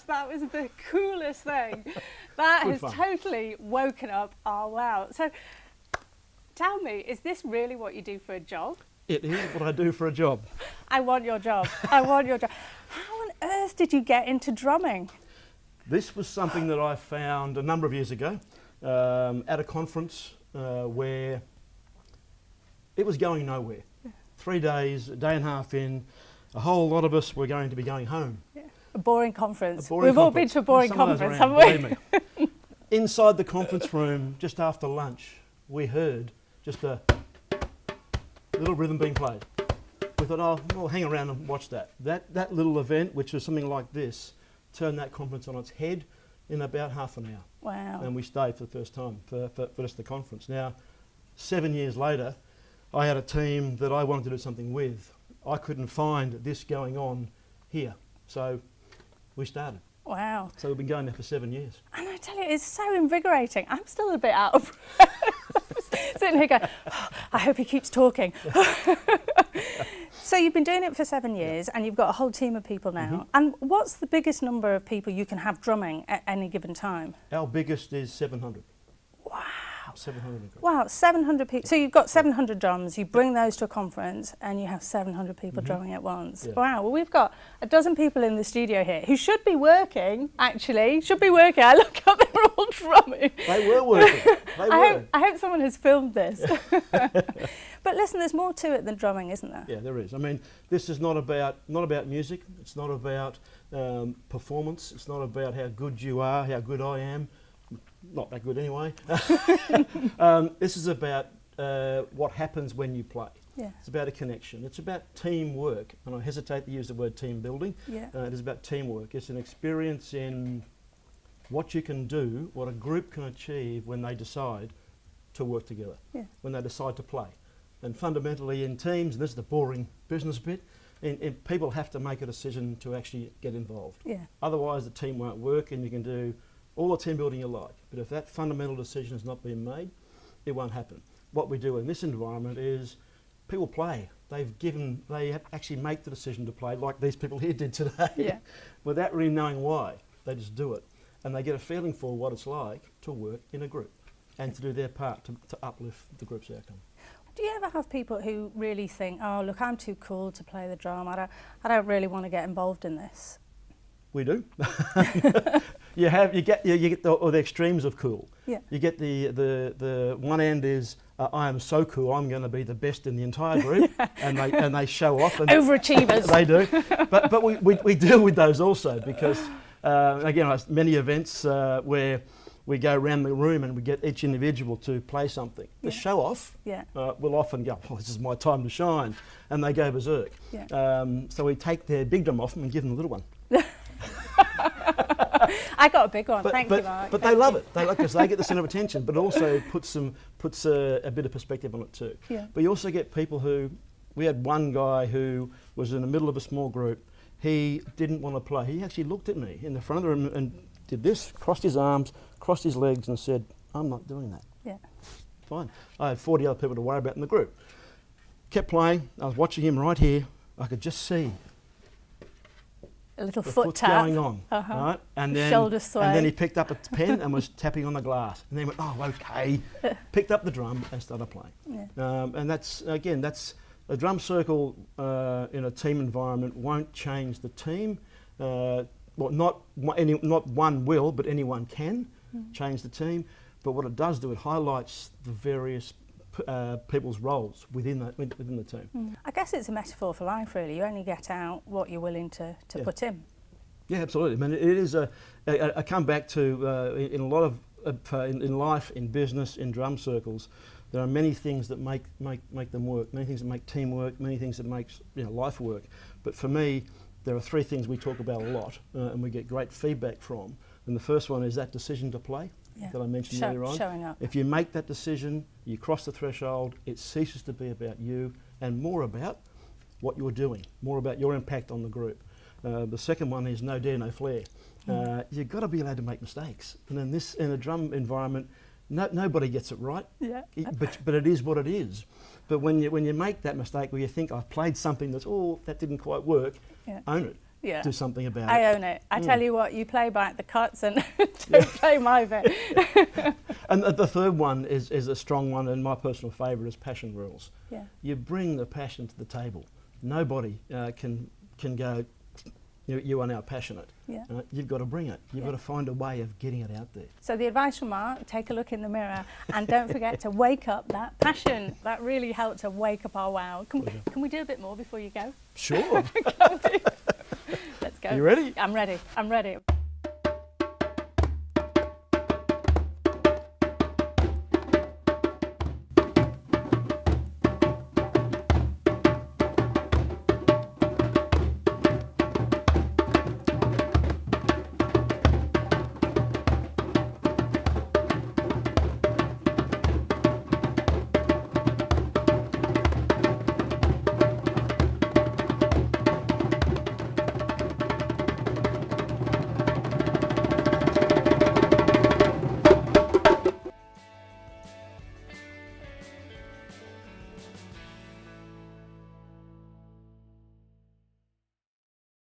That was the coolest thing. That has totally woken up our wow. So tell me, is this really what you do for a job? It is what I do for a job. I want your job. I want your job. How on earth did you get into drumming? This was something that I found a number of years ago at a conference where it was going nowhere. 3 days, a day and a half in, a whole lot of us were going to be going home. Yeah. A boring conference. We've all been to a boring conference, haven't we? Inside the conference room, just after lunch, we heard just a little rhythm being played. We thought, oh, we'll hang around and watch that. That little event, which was something like this, turned that conference on its head in about half an hour. Wow. And we stayed for the first time for just the conference. Now, 7 years later, I had a team that I wanted to do something with. I couldn't find this going on here. So we started. Wow. So we've been going there for 7 years. And I tell you, it's so invigorating. I'm still a bit out of breath. Sitting here going, oh, I hope he keeps talking. So you've been doing it for 7 years and you've got a whole team of people now. And what's the biggest number of people you can have drumming at any given time? Our biggest is 700. Wow. 700. Wow, 700 people. So you've got 700 drums, you bring those to a conference and you have 700 people drumming at once. Yeah. Wow, well we've got a dozen people in the studio here who should be working, actually, I look up, they're all drumming. They were working, I hope someone has filmed this. But listen, there's more to it than drumming, isn't there? Yeah, there is. I mean, this is not about music, it's not about performance, it's not about how good you are, how good I am. Not that good anyway. This is about what happens when you play. Yeah. It's about a connection. It's about teamwork. And I hesitate to use the word team building. Yeah. It is about teamwork. It's an experience in what you can do, what a group can achieve when they decide to work together, when they decide to play. And fundamentally in teams, and this is the boring business bit, people have to make a decision to actually get involved. Yeah. Otherwise the team won't work and you can do all the team building you like, but if that fundamental decision has not been made, it won't happen. What we do in this environment is people play. They actually make the decision to play, like these people here did today, without really knowing why. They just do it. And they get a feeling for what it's like to work in a group and to do their part to uplift the group's outcome. Do you ever have people who really think, oh, look, I'm too cool to play the drum, I don't really want to get involved in this? We do. You get the extremes of cool. Yeah. You get the one end is I am so cool, I'm going to be the best in the entire group, and they show off. And overachievers. They do, but we deal with those also because again, many events where we go around the room and we get each individual to play something. The show off will often go, oh, this is my time to shine, and they go berserk. Yeah. So we take their big drum off them and give them the little one. I got a big one, thank you, Mark. But they love it, because they get the centre of attention, but it also puts a bit of perspective on it too. Yeah. But you also get people who, we had one guy who was in the middle of a small group, he didn't want to play. He actually looked at me in the front of the room and did this, crossed his arms, crossed his legs and said, I'm not doing that. Yeah. Fine. I had 40 other people to worry about in the group. Kept playing, I was watching him right here, I could just see a little foot tap going on, right? And then shoulder sway. And then he picked up a pen and was tapping on the glass. And then went, oh, okay. Picked up the drum and started playing. Yeah. And that's a drum circle in a team environment won't change the team. well, not one will, but anyone can change the team. But what it does do, it highlights the various people's roles within the team. I guess it's a metaphor for life, really. You only get out what you're willing to put in. Yeah, absolutely. I mean, it is I come back to in a lot of in life, in business, in drum circles, there are many things that make them work, many things that make team work, many things that makes life work. But for me, there are three things we talk about a lot and we get great feedback from. And the first one is that decision to play that I mentioned earlier on. Showing up. If you make that decision, you cross the threshold, it ceases to be about you and more about what you're doing, more about your impact on the group. The second one is no dare, no flare. You've got to be allowed to make mistakes. And in a drum environment, nobody gets it right. Yeah. But it is what it is. But when you make that mistake where you think I've played something that didn't quite work, own it. Yeah. Do something about it. I own it. I tell you what, you play back the cuts and don't play my bit. And the third one is a strong one, and my personal favourite is passion rules. Yeah. You bring the passion to the table. Nobody can go, you are now passionate. Yeah. You've got to bring it. You've got to find a way of getting it out there. So the advice from Mark, take a look in the mirror and don't forget to wake up that passion. That really helped to wake up our wow. Can we do a bit more before you go? Sure. Let's go. Are you ready? I'm ready.